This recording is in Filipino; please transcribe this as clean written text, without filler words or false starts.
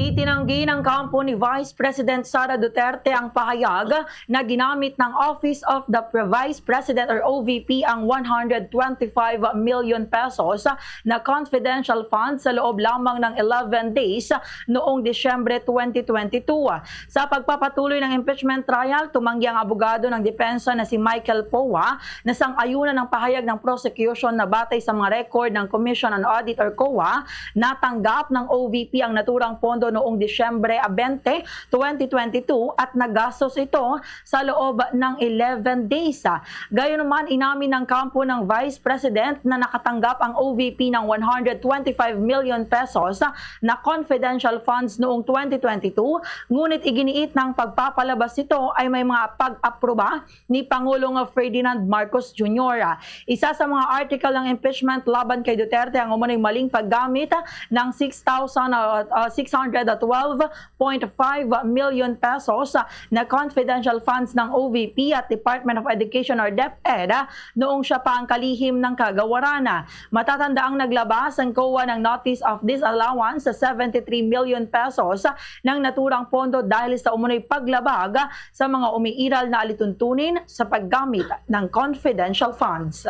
Itinanggi ng kampo ni Vice President Sara Duterte ang pahayag na ginamit ng Office of the Vice President or OVP ang 125 million pesos na confidential funds sa loob lamang ng 11 days noong Disyembre 2022. Sa pagpapatuloy ng impeachment trial, tumanggi ang abogado ng depensa na si Michael Poa na sang-ayunan ng pahayag ng prosecution na batay sa mga record ng Commission on Audit or COA, natanggap ng OVP ang naturang pondo noong Disyembre 20, 2022 at nagastos ito sa loob ng 11 days. Gayunman, inamin ng kampo ng Vice President na nakatanggap ang OVP ng 125 million pesos na confidential funds noong 2022, ngunit iginiit ng pagpapalabas ito ay may mga pag-aproba ni Pangulong Ferdinand Marcos Jr. Isa sa mga article ng impeachment laban kay Duterte ang umano'y maling paggamit ng 612.5 million pesos na confidential funds ng OVP at Department of Education or DepEd noong siya pa ang kalihim ng kagawaran. Matatandaang naglabas ang COA ng Notice of Disallowance sa 73 million pesos ng naturang pondo dahil sa umano'y paglabag sa mga umiiral na alituntunin sa paggamit ng confidential funds.